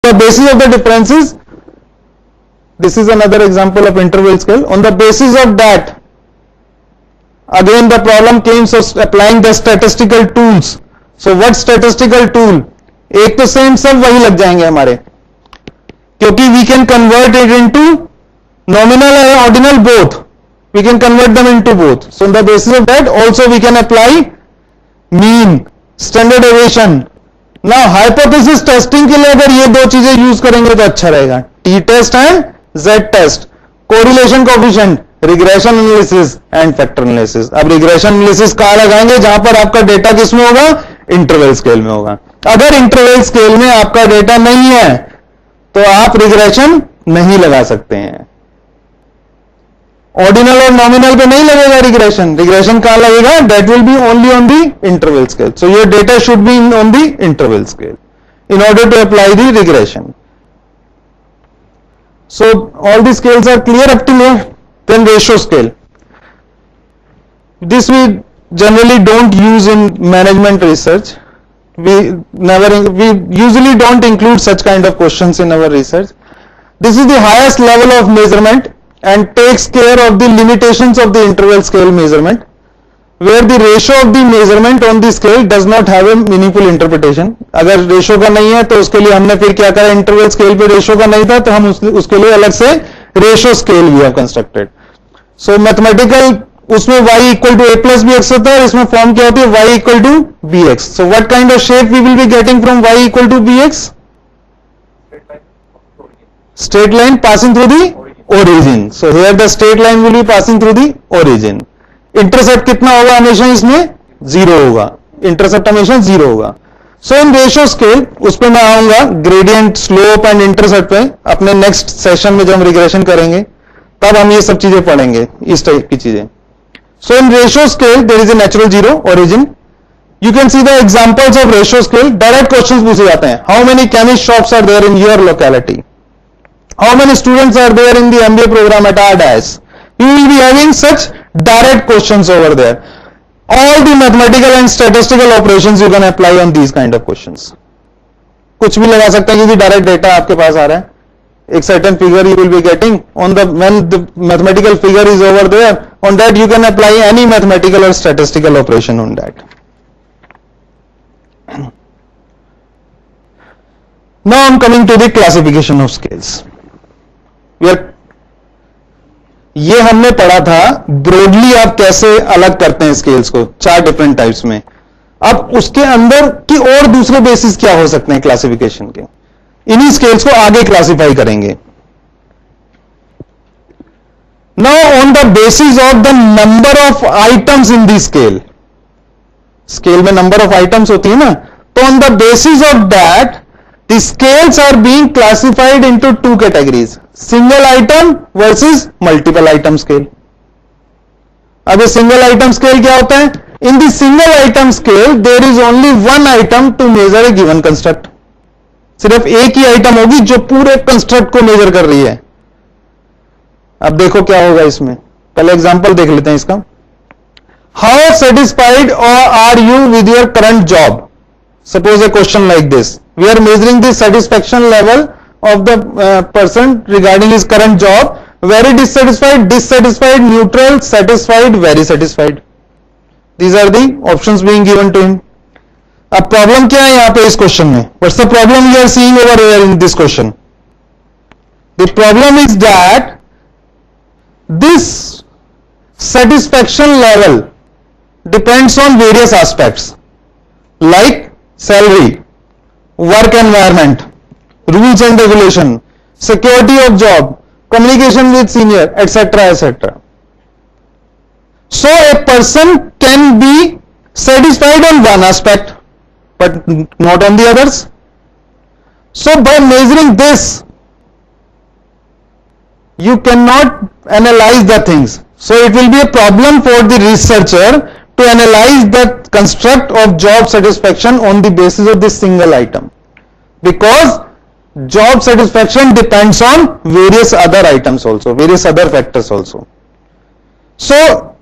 The basis of the differences, this is another example of interval scale. On the basis of that, again the problem came, so applying the statistical tools. So what statistical tool? एक तो same सब वही लग जाएंगे हमारे, क्योंकि we can convert it into nominal and ordinal both. We can convert them into both. So on the basis of that also we can apply mean, standard deviation. Now hypothesis testing के लिए अगर ये दो चीजें use करेंगे तो अच्छा रहेगा, T test and Z test, correlation coefficient, regression analysis and factor analysis. अब रिग्रेशन एनालिसिस कहां लगाएंगे? जहां पर आपका डेटा किसमें होगा? इंटरवल स्केल में होगा. अगर इंटरवल स्केल में आपका डेटा नहीं है तो आप रिग्रेशन नहीं लगा सकते हैं. ऑर्डिनल और नॉमिनल पे नहीं लगेगा रिग्रेशन. रिग्रेशन कहां लगेगा? That will be only on the interval scale. So your data should be on the interval scale in order to apply the regression. So all the scales are clear up till here. Then ratio scale. This we generally don't use in management research. We usually don't include such kind of questions in our research. This is the highest level of measurement and takes care of the limitations of the interval scale measurement, where the ratio of the measurement on the scale does not have a meaningful interpretation. अगर ratio का नहीं है तो उसके लिए हमने फिर क्या करा? इंटरवल स्केल पे रेशो का नहीं था तो हम उसके लिए अलग से रेशो स्केल भी हैव कंस्ट्रक्टेड. सो मैथमेटिकल उसमें y equal to a plus b x होता है, इसमें फॉर्म क्या होती है? y equal to b x. So what kind of shape we will be getting from y equal to b x? Straight line passing through the origin. So here the straight line will be passing through the origin. Intercept कितना होगा? हमेशा इसमें zero होगा. Intercept हमेशा zero होगा. सो in ratio scale उस पर मैं आऊंगा, ग्रेडियंट, स्लोप एंड इंटरसेप्ट पे अपने नेक्स्ट सेशन में जब हम रिग्रेशन करेंगे तब हम ये सब चीजें पढ़ेंगे, इस टाइप की चीजें. So in ratio scale there is a natural zero origin. You can see the examples of ratio scale. Direct questions पूछे जाते हैं. How many chemist shops are there in your locality? How many students are there in the MBA program at RDAS? You will be having such direct questions over there. All the mathematical and statistical operations you can apply on these kind of questions. कुछ भी लगा सकते हैं क्योंकि direct data आपके पास आ रहा है. एक certain figure you will be getting on the when the mathematical figure is over there. On that you can apply any mathematical or statistical operation on that. Now I am coming to the classification of scales. ये हमने पढ़ा था broadly आप कैसे अलग करते हैं scales को 4 डिफरेंट टाइप्स में. अब उसके अंदर की और दूसरे बेसिस क्या हो सकते हैं क्लासिफिकेशन के, इन्हीं स्केल्स को आगे क्लासिफाई करेंगे. Now on the basis of the number of items in the scale, scale में नंबर ऑफ आइटम्स होती है ना, तो on the basis of that the scales are being classified into 2 categories, single item versus multiple item scale. अब ये single item scale क्या होता है? In the single item scale there is only one item to measure a given construct. सिर्फ एक ही item होगी जो पूरे कंस्ट्रक्ट को मेजर कर रही है. अब देखो क्या होगा इसमें, पहले एग्जांपल देख लेते हैं इसका. How satisfied are you with your current job? Suppose a question like this. We are measuring the satisfaction level of the person regarding his current job. Very dissatisfied, dissatisfied, neutral, satisfied, very satisfied. These are the options being given to him. अब problem क्या है यहां पे इस question में? What's the problem we are seeing over here in this question? The problem is that this satisfaction level depends on various aspects like salary, work environment, rules and regulation, security of job, communication with senior, etc., etc. So a person can be satisfied on one aspect but not on the others. So by measuring this you cannot analyze the things. So it will be a problem for the researcher to analyze the construct of job satisfaction on the basis of this single item, because job satisfaction depends on various other items also, various other factors also. So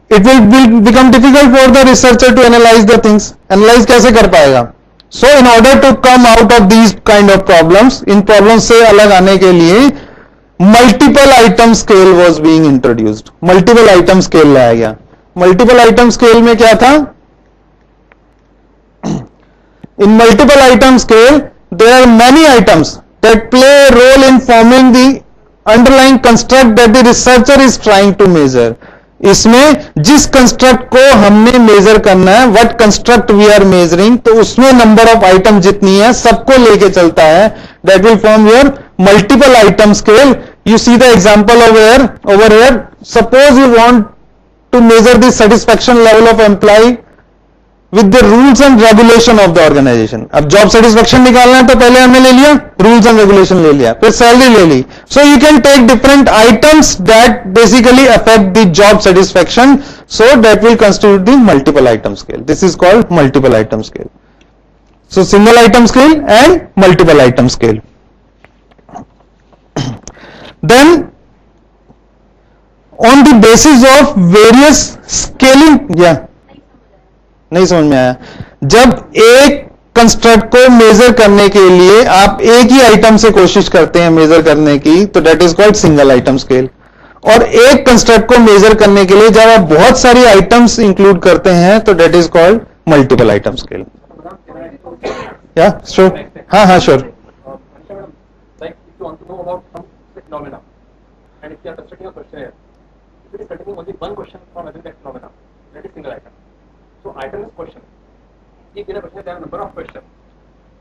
it will become difficult for the researcher to analyze the things. Analyze कैसे कर पाएगा? So in order to come out of these kind of problems, in problems से अलग आने के लिए multiple item scale was being introduced. Multiple item scale लाया गया. Multiple item scale में क्या था? In multiple item scale, there are many items that play a role in forming the underlying construct that the researcher is trying to measure. इसमें जिस construct को हमने measure करना है, what construct we are measuring, तो उसमें number of item जितनी है सबको लेके चलता है. That will form your multiple item scale. You see the example over here. Suppose you want to measure the satisfaction level of employee with the rules and regulation of the organization. अब job satisfaction निकालना है तो पहले हमने ले लिया rules and regulation, ले लिया, फिर salary ले ली. So you can take different items that basically affect the job satisfaction, so that will constitute the multiple item scale. This is called multiple item scale. So single item scale and multiple item scale. Then on the basis of various scaling, yeah, नहीं समझ में आया. जब एक construct को major करने के लिए आप एक ही आइटम से कोशिश करते हैं मेजर करने की, तो that is called single item scale. और एक कंस्ट्रक्ट को मेजर करने के लिए जब आप बहुत सारी आइटम्स इंक्लूड करते हैं तो that is called multiple item scale. या श्योर, हाँ हाँ sure. So item is question. If in a question there are number of questions,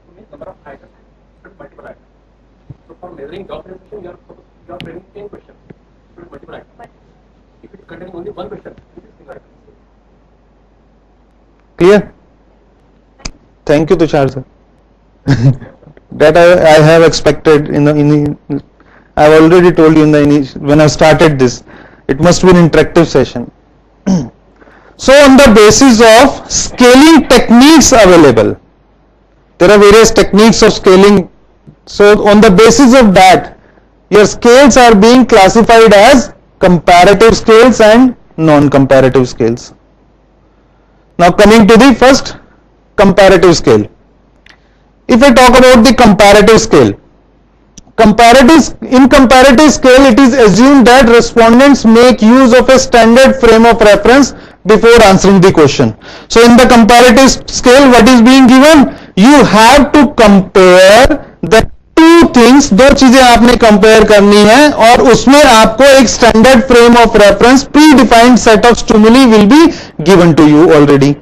so means number of items should multiple items. So for measuring job satisfaction, you are bringing 10 questions, should multiple items. If it is containing only one question, it is single item. Clear? Thank you, Tushar sir. That I have expected I have already told you when I started this. It must be an interactive session. So on the basis of scaling techniques available, there are various techniques of scaling. So on the basis of that, your scales are being classified as comparative scales and non-comparative scales. Now coming to the first comparative scale. If I talk about the comparative scale, in comparative scale it is assumed that respondents make use of a standard frame of reference before answering the question. So in the comparative scale, what is being given? You have to compare the two things. दो चीजें आपने compare करनी है और उसमें आपको एक standard frame of reference, predefined set of stimuli will be given to you already.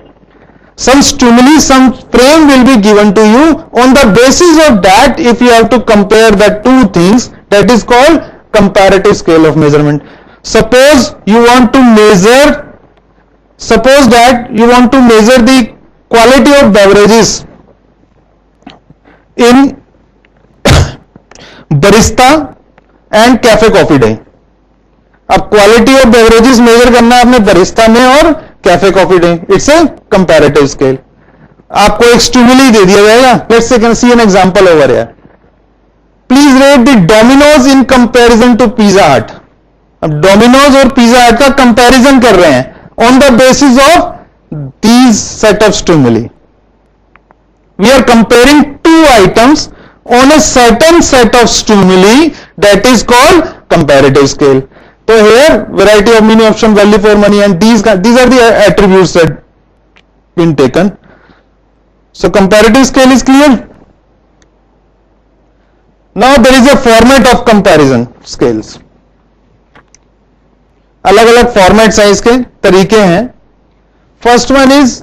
Some stimuli, some frame will be given to you. On the basis of that, if you have to compare the two things, that is called comparative scale of measurement. Suppose that you want to measure the quality of beverages in barista and cafe coffee day. अब quality of beverages measure करना है आपने Barista में और Cafe Coffee Day. It's a comparative scale. आपको एक stimuli दे दिया जाएगा. Let's say see an example over here. Please rate the Domino's in comparison to Pizza Hut. अब डोमिनोज और पिज्जा हट का कंपैरिजन कर रहे हैं on the basis of these set of stimuli. We are comparing two items on a certain set of stimuli, that is called comparative scale. So here variety of mean, option, value for money, and these are the attributes that been taken. So comparative scale is clear. Now there is a format of comparison scales. अलग अलग formats हैं, इसके तरीके हैं. First one is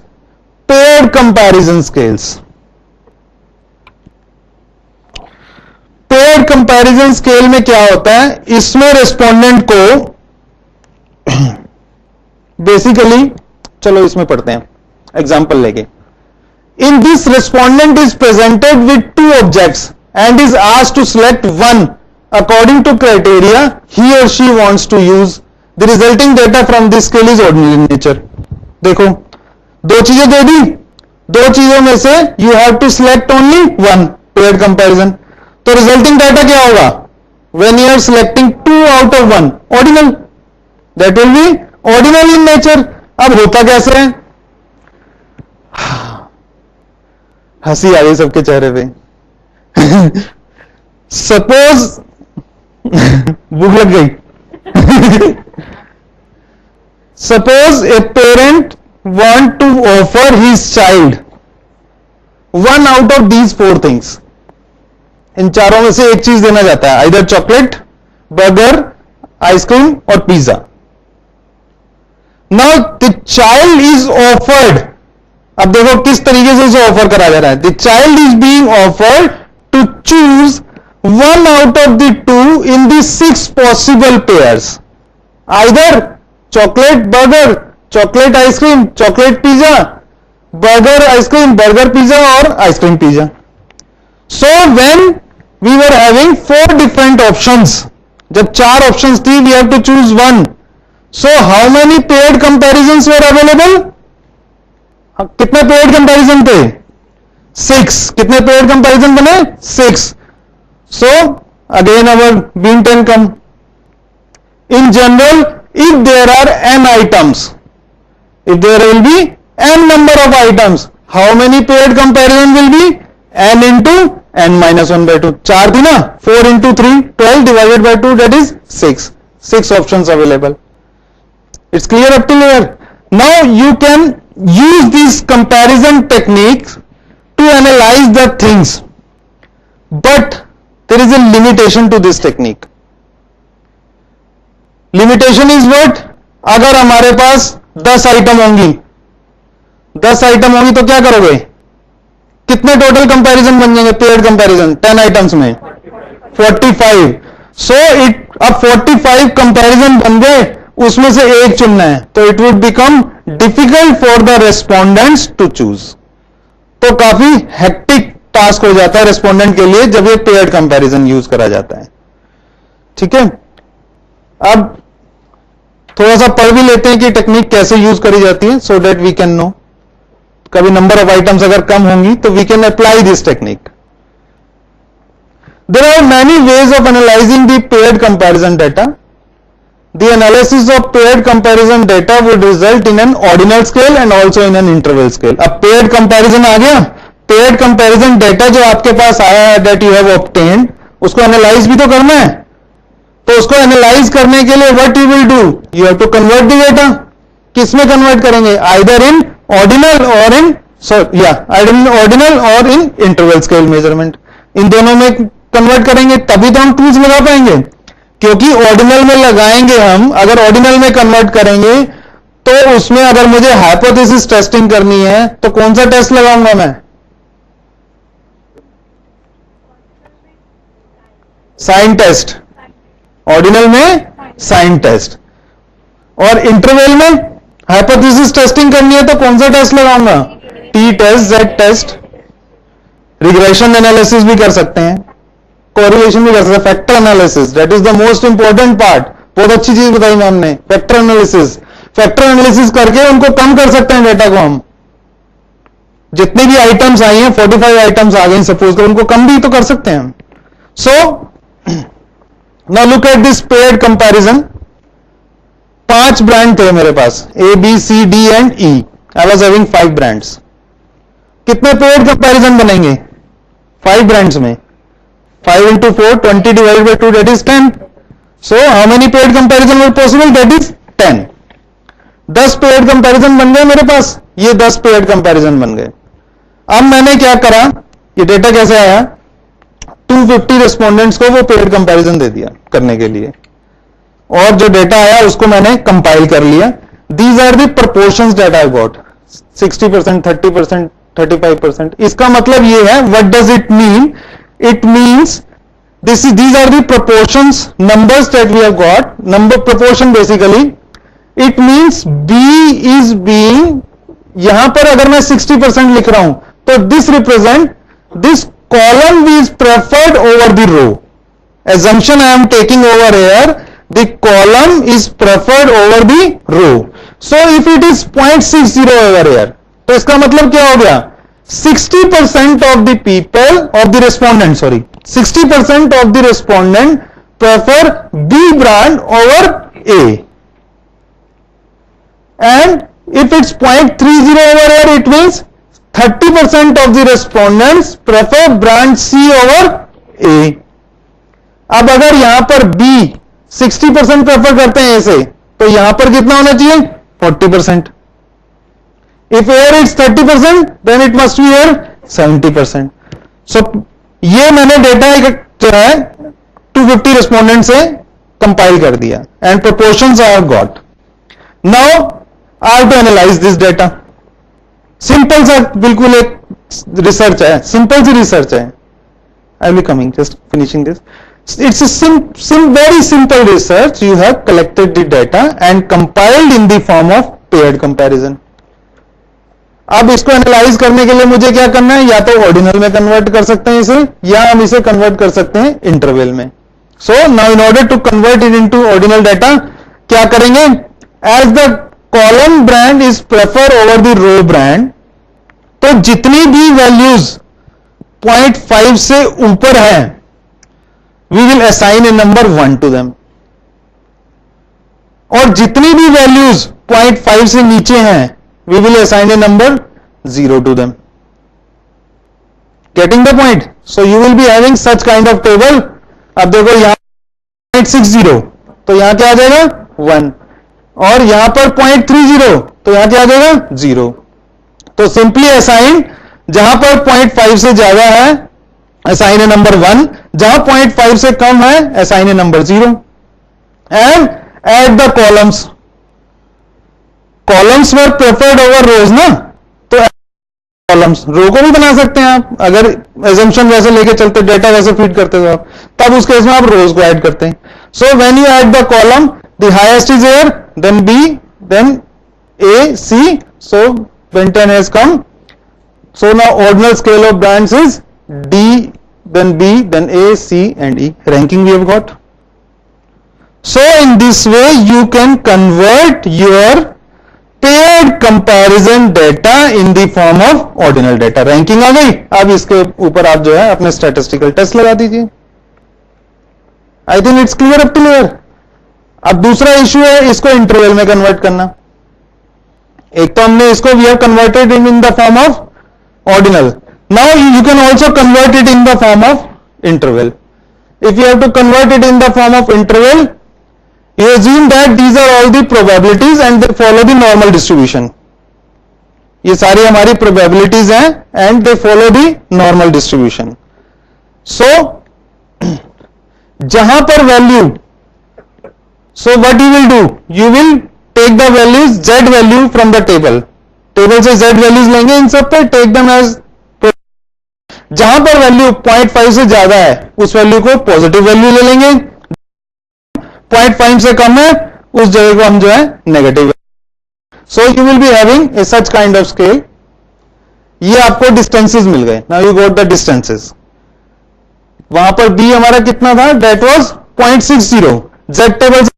paired comparison scales. Paired comparison scale में क्या होता है? इसमें रेस्पोंडेंट को बेसिकली, चलो इसमें पढ़ते हैं एग्जांपल लेके. In this respondent is presented with two objects and is asked to select one according to criteria he और she wants to use. The resulting data from this scale is ordinary in nature. देखो, दो चीजें दे दी, दो चीजों में से you have to select only one. Paired comparison. तो resulting data क्या होगा? When you are selecting two out of one, ordinal. That will be ordinal in nature. अब होता कैसे है? हंसी आ गई सबके चेहरे पे। सपोज भूख लग गई। Suppose a parent want to offer his child one out of these 4 things. इन चारों में से एक चीज देना चाहता है, आइदर चॉकलेट, बर्गर, आइसक्रीम और pizza. Now the child is offered, अब देखो किस तरीके से इसे ऑफर करा जा रहा है। The child is being offered to choose one out of the 2 in the 6 possible pairs, either chocolate burger, chocolate ice cream, chocolate pizza, burger ice cream, burger pizza और ice cream pizza. So when we were having 4 different options, जब 4 options थी, we have to choose one. So how many paired comparisons were available? कितने paired comparison थे? 6। कितने paired comparison बने? 6। So again our been 10 कम। In general, if there are n items, if there will be n number of items, how many paired comparison will be? N into n minus 1 by 2. 4 थी ना, 4 into 3, 12 divided by 2, that is 6. 6 options available. It's clear up till here. Now you can use these comparison techniques to analyze the things, but there is a limitation to this technique. Limitation is what? अगर हमारे पास 10 item होंगी, 10 item होंगी तो क्या करोगे? कितने total comparison बन जाएंगे पेयर्ड कंपैरिजन 10 आइटम्स में? 45। सो इट अब 45 कंपैरिजन बन गए, उसमें से एक चुनना है, तो it would become difficult for the respondents to choose. तो काफी हेक्टिक टास्क हो जाता है रेस्पोंडेंट के लिए जब ये पेयर्ड कंपैरिजन यूज करा जाता है। ठीक है, अब थोड़ा सा पढ़ भी लेते हैं कि टेक्निक कैसे यूज करी जाती है, so that we can know. कभी नंबर ऑफ आइटम्स अगर कम होंगी तो we can apply this technique. There are many ways of analysing the paired comparison data. The analysis of paired comparison data would result in an ordinal scale and also in an interval scale. अब paired comparison आ गया, paired comparison data जो आपके पास आया है, that you have obtained, उसको analyse भी तो करना है। तो उसको एनालाइज करने के लिए what you will do? You have to convert the data. किस में कन्वर्ट करेंगे? आइदर इन ऑर्डिनल और इन ऑर्डिनल और इन इंटरवल स्केल मेजरमेंट। इन दोनों में कन्वर्ट करेंगे तभी तो हम टूल्स लगा पाएंगे, क्योंकि ऑर्डिनल में लगाएंगे हम। अगर ऑर्डिनल में कन्वर्ट करेंगे तो उसमें अगर मुझे हाइपोथेसिस टेस्टिंग करनी है तो कौन सा टेस्ट लगाऊंगा मैं? Sign test. ऑर्डिनल में साइन टेस्ट, और इंटरवल में हाइपोथेसिस टेस्टिंग करनी है तो कौन सा टेस्ट लगाऊंगा? T test, Z test. Regression analysis भी कर सकते हैं, कोरिलेशन भी कर सकते हैं, factor analysis, that is the most important part. बहुत अच्छी चीज बताई मैम ने, फैक्टर एनालिसिस। फैक्टर एनालिसिस करके उनको कम कर सकते हैं डेटा को हम। जितनी भी आइटम्स आई हैं, 45 आइटम्स आ गई सपोज कर, उनको कम भी तो कर सकते हैं हम। So now look at this paired comparison. 5 brand थे मेरे पास, A B C D and E. I was having 5 brands. कितने पेयर्ड कंपैरिजन बनेंगे 5 ब्रांड्स में? 5 into 4, 20 divided by 2, that is 10. So how many paired comparison were possible? That is 10. 10 paired comparison बन गए मेरे पास, ये 10 paired comparison बन गए। अब मैंने क्या करा, ये डेटा कैसे आया? 250 रेस्पोंडेंट्स को वो पेयर्ड कंपैरिजन दे दिया करने के लिए, और जो डेटा आया उसको मैंने कंपाइल कर लिया। These are the proportions that I got, 60%, 30%, 35%। इसका मतलब ये है, what does it mean? It means these are the proportions, numbers that we have got. Number proportion basically. It means B is being, यहां पर अगर मैं 60% लिख रहा हूं तो this represent, this column is preferred over the row. Assumption I am taking over here, the column is preferred over the row. So if it is 0.60 over here, तो इसका मतलब क्या हो गया? 60% of the people, of the respondent, 60% of the respondent prefer B brand over A. And if it's 0.30 over here, it means 30% of the respondents prefer brand C over A. अब अगर यहां पर B 60% प्रेफर करते हैं ऐसे, तो यहां पर कितना होना चाहिए? 40%. If here it's 30%, then it must be here 70%. So ये मैंने डेटा जो है 250 रेस्पोंडेंट से कंपाइल कर दिया and proportions I have got. Now I have to analyse this data. Simple सा बिल्कुल एक रिसर्च है, सिंपल सी रिसर्च है. I will be coming, just finishing this. It's a very simple research. You have collected the data and compiled in the form of paired comparison. अब इसको analyse करने के लिए मुझे क्या करना है? या तो ऑर्डिनल में कन्वर्ट कर सकते हैं इसे, या हम इसे कन्वर्ट कर सकते हैं इंटरवल में. So now in order to convert it into ordinal data, क्या करेंगे? As the column brand is prefer over the row brand, तो जितनी भी वैल्यूज 0.5 से ऊपर है, we will assign a number 1 to them. और जितनी भी वैल्यूज 0.5 से नीचे हैं, we will assign a number 0 to them. Getting the point? So you will be having such kind of table. अब देखो यहां 0.60, तो यहां क्या आ जाएगा? 1. और यहां पर 0.30, तो यहां क्या आ जाएगा? 0. तो सिंपली असाइन, जहां पर 0.5 से ज्यादा है assign a number 1, जहां 0.5 से कम है assign a number 0, and add the columns. Columns were preferred over rows ना, तो columns रो को भी बना सकते हैं आप, अगर assumption वैसे लेके चलते, डेटा वैसे फीड करते हो आप, तब उस केस में आप रोज को ऐड करते हैं. So when you add the column, the highest is here, then B, then A, C. So when 10 has come, so now ordinal scale of brands is D, then B, then A, C and E. Ranking we have got. So in this way you can convert your paired comparison data in the form of ordinal data. Ranking आ गई. अब इसके ऊपर आप जो है अपने statistical test लगा दीजिए. I think it's clear up to here. अब दूसरा इश्यू है इसको इंटरवल में कन्वर्ट करना. एक तो हमने इसको we have converted in the form of ordinal. Now you can also convert it in the form of interval. If you have to convert it in the form of interval, you assume that these are all the probabilities and they follow the normal distribution. ये सारी हमारी probabilities हैं and they follow the normal distribution. So जहां पर value, so what you will do? You will take the values Z value from the table. Table से Z values लेंगे इन सब पे, take them as, जहां पर वैल्यू 0.5 से ज्यादा है उस वैल्यू को पॉजिटिव वैल्यू ले लेंगे, 0.5 से कम है उस जगह को हम जो है negative. So you will be having a such kind of scale. ये आपको डिस्टेंसेस मिल गए. Now you got the distances. वहां पर बी हमारा कितना था? That was 0.60. Z table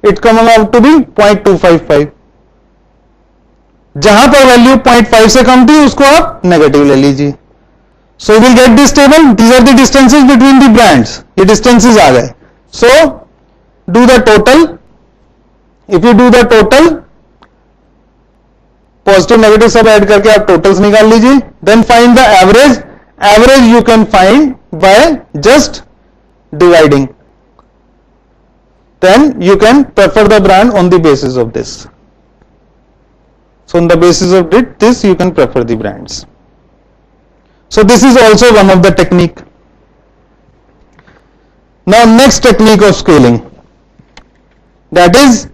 it come out to be 0.255. जहां पर वैल्यू 0.5 से कम थी उसको आप नेगेटिव ले लीजिए. So we'll get this table. These are the distances between the brands. ये distances आ गए. So do the total. If you do the total, positive negative सब ऐड करके आप totals निकाल लीजिए. Then find the average. Average you can find by just dividing. Then you can prefer the brand on the basis of this. So on the basis of this you can prefer the brands. So this is also one of the technique. Now next technique of scaling, that is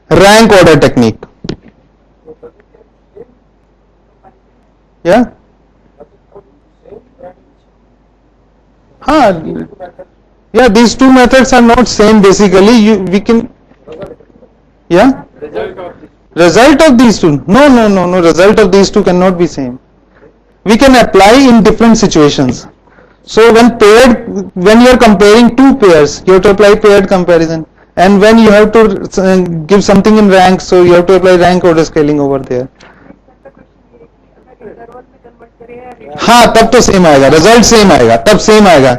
rank order technique. Yeah. Yeah, these two methods are not same basically. We can, yeah. Result of these two. No. Result of these two cannot be same. We can apply in different situations. So when you are comparing two pairs, you have to apply paired comparison. And when you have to give something in rank, so you have to apply rank order scaling over there. हाँ, तब तो same आएगा, result same आएगा, तब same आएगा.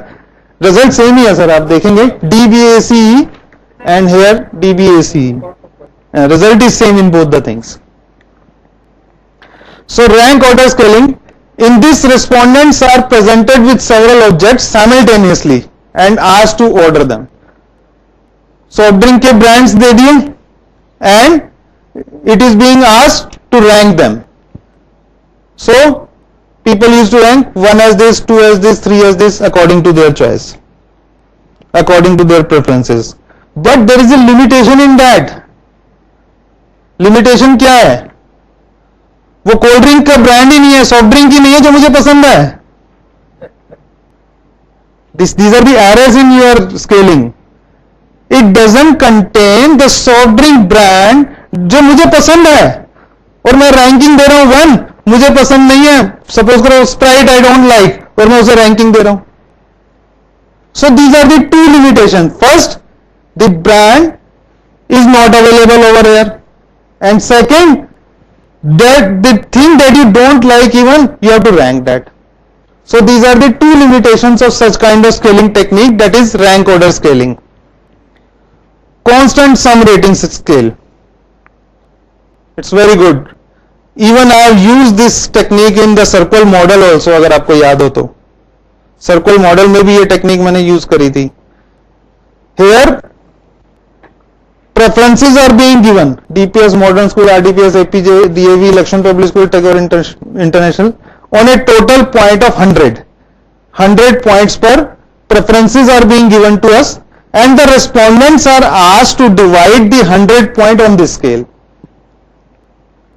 Result same ही है sir, आप देखेंगे DBAC and here DBAC. Result is same in both the things. So rank order scaling, in this respondents are presented with several objects simultaneously and asked to order them. Soft drink के brands दे दिए and it is being asked to rank them. So people used to rank 1 as this, 2 as this, 3 as this according to their choice, according to their preferences. But there is a limitation in that. Limitation क्या है? वो cold drink का brand ही नहीं है, soft drink ही नहीं है जो मुझे पसंद है. These are the errors in your scaling. It doesn't contain the soft drink brand जो मुझे पसंद है, और मैं रैंकिंग दे रहा हूं 1, मुझे पसंद नहीं है, सपोज करो स्प्राइट आई डोंट लाइक, और मैं उसे रैंकिंग दे रहा हूं. So these are the two limitations. First, the brand is not available over here, and second, that the thing that you don't like, even you have to rank that. So these are the two limitations of such kind of scaling technique, that is rank order scaling. Constant sum rating scale, it's very good. Even I have used this technique in the circle model also, अगर आपको याद हो तो circle model में भी ये technique मैंने use करी थी. Here preferences are being given, DPS Modern School, RDPS, APJ, DAV, Lakshman Public School, Tagore International, on a total point of 100 points per preferences are being given to us, and the respondents are asked to divide the 100 point on this scale.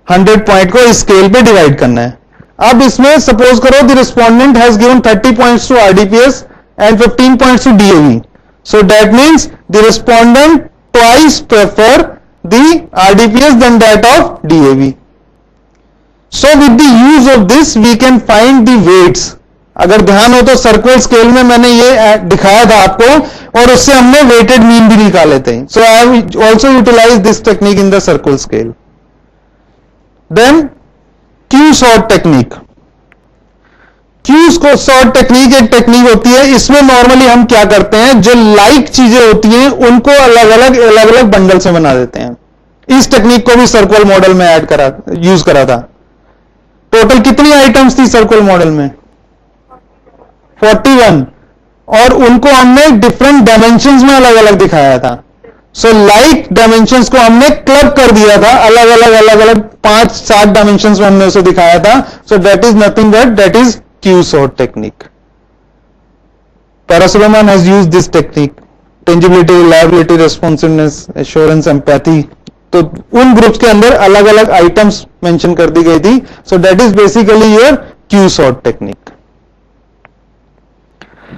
100 point को इस scale पे divide करना है. अब इसमें suppose करो the respondent has given 30 points to RDPS and 15 points to DAV. So that means the respondent twice prefer the RDPS than that of DAV. So with the use of this we can find the weights. अगर ध्यान हो तो circular scale में मैंने ये दिखाया था आपको, और उससे हमने वेटेड मीन भी निकाले थे. So I have also utilized this technique in the circle scale. Then Q sort technique. Q sort technique एक टेक्निक होती है. इसमें नॉर्मली हम क्या करते हैं, जो लाइक चीजें होती हैं उनको अलग अलग बंडल से बना देते हैं. इस टेक्निक को भी सर्कुलर मॉडल में यूज करा था. टोटल कितनी आइटम्स थी सर्कुलर मॉडल में? 41, और उनको हमने डिफरेंट डायमेंशंस में अलग अलग दिखाया था. सो लाइक डायमेंशंस को हमने क्लब कर दिया था, अलग अलग 5-7 डायमेंशंस में हमने उसे दिखाया था. So that is nothing but that is Q sort technique. Parasulman has used this technique. Tangibility, reliability, responsiveness, assurance, empathy. तो उन ग्रुप्स के अंदर अलग अलग आइटम्स मेंशन कर दी गई थी. So that is basically your Q sort technique.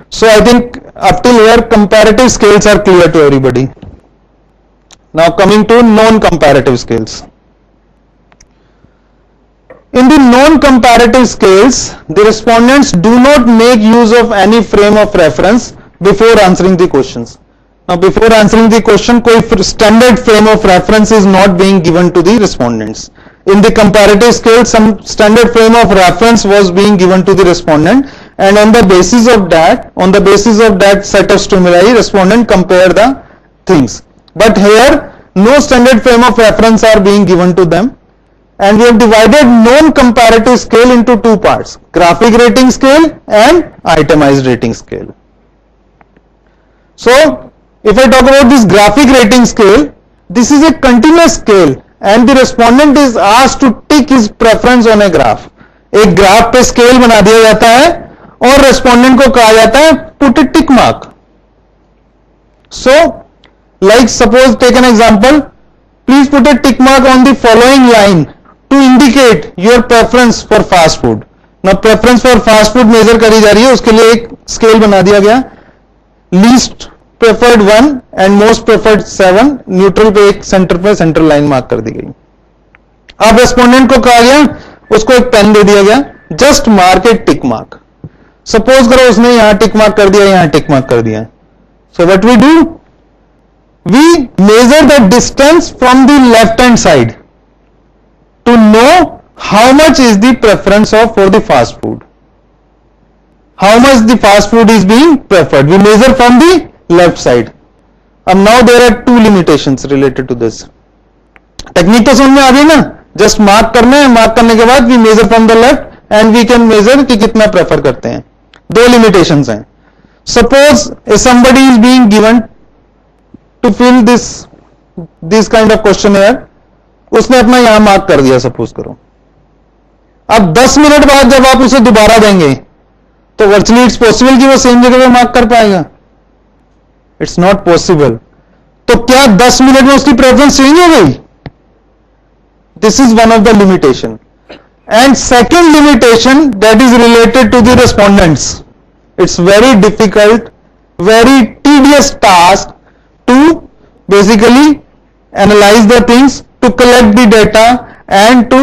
So I think up till here comparative scales are clear to everybody. Now coming to non-comparative scales. In the non-comparative scales, the respondents do not make use of any frame of reference before answering the questions. Now, before answering the question, कोई standard frame of reference is not being given to the respondents. In the comparative scale, some standard frame of reference was being given to the respondent, and on the basis of that set of stimuli, respondent compare the things. But here, no standard frame of reference are being given to them. And we have divided non-comparative scale into two parts, graphic rating scale and itemized rating scale. So if I talk about this graphic rating scale, this is a continuous scale and the respondent is asked to tick his preference on a graph. एक graph पे scale बना दिया जाता है और respondent को कहा जाता है put a tick mark. So like suppose take an example, please put a tick mark on the following line to indicate your preference for fast food. Now preference for fast food measure करी जा रही है, उसके लिए एक scale बना दिया गया, least preferred 1 and most preferred 7, neutral पे एक सेंटर पे सेंट्रल लाइन मार्क कर दी गई. अब रेस्पोंडेंट को कहा गया, उसको एक पेन दे दिया गया, जस्ट मार्क ए टिक मार्क. सपोज करो उसने यहां टिक मार्क कर दिया, यहां टिक मार्क कर दिया. So what we do, we measure the distance from the left hand side to know how much is the preference for the fast food, how much the fast food is being preferred. We measure from the left side. And now there are two limitations related to this technique. तो समझ में आ गई ना, just mark करना है, mark करने के बाद we measure from the left end we can measure कि कितना प्रेफर करते हैं. दो लिमिटेशंस हैं. Suppose somebody is being given to fill this kind of questionnaire, उसने अपना यहां मार्क कर दिया सपोज करो. अब 10 मिनट बाद जब आप उसे दोबारा देंगे तो वर्चुअली इट्स पॉसिबल कि वो सेम जगह पे मार्क कर पाएगा? It's not possible. तो क्या 10 मिनट में उसकी प्रेफरेंस चेंज हो गई? This is one of the limitation. And second limitation that is related to the respondents. It's very difficult, very tedious task to basically analyse the things, to collect the data and to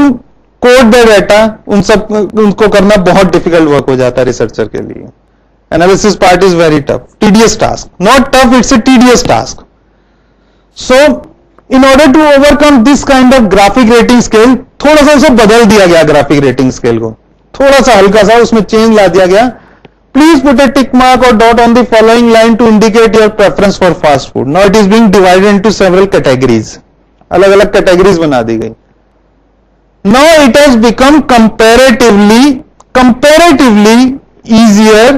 code the data. उनको करना बहुत difficult work हो जाता है researcher के लिए. Analysis part is very tough, tedious task. Not tough, it's a tedious task. So in order to overcome this kind of graphic rating scale, थोड़ा सा उसे बदल दिया गया. ग्राफिक रेटिंग स्केल को थोड़ा सा हल्का सा उसमें चेंज ला दिया गया. Please put a tick mark or dot on the following line to indicate your preference for fast food. Now it is being divided into several categories. अलग अलग कैटेगरीज बना दी गई. Now it has become comparatively easier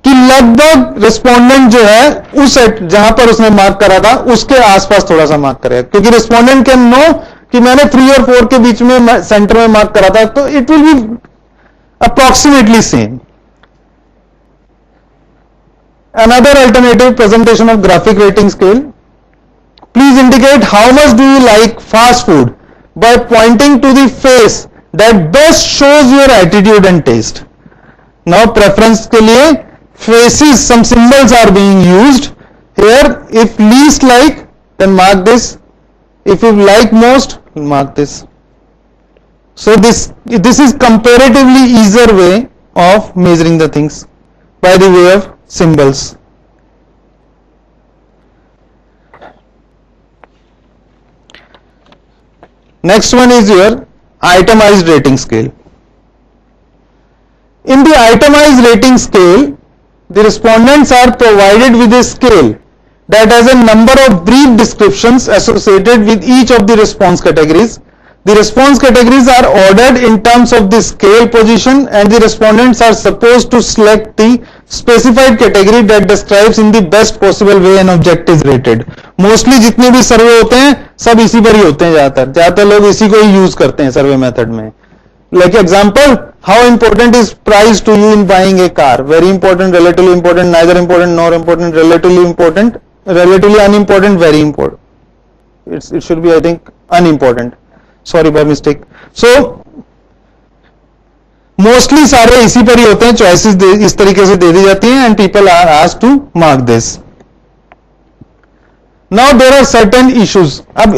कि लगभग respondent जो है उस जहां पर उसने मार्क करा था उसके आसपास थोड़ा सा मार्क करेगा, क्योंकि रिस्पोंडेंट कैन नो कि मैंने 3 और 4 के बीच में सेंटर में मार्क करा था, तो it will be approximately same. Another alternative presentation of graphic rating scale. Please indicate how much do you like fast food by pointing to the face that best shows your attitude and taste. Now preference के लिए faces, some symbols are being used here. If least like, then mark this. If you like most, mark this. So this is comparatively easier way of measuring the things by the way of symbols. Next one is your itemized rating scale. In the itemized rating scale, the respondents are provided with a scale that has a number of brief descriptions associated with each of the response categories. The response categories are ordered in terms of the scale position, and the respondents are supposed to select the specified category that describes in the best possible way an object is rated. Mostly जितने भी सर्वे होते हैं सब इसी पर ही होते हैं. ज्यादातर लोग इसी को ही यूज करते हैं सर्वे मेथड में. Like example, how important is price to you in buying a car? Very important, relatively important, neither important nor important, relatively important, relatively unimportant, very important. It should be, I think, unimportant. Sorry by mistake. So mostly सारे इसी पर ही होते हैं. Choices इस तरीके से दे दी जाती हैं and people are asked to mark this. Now there are certain issues. अब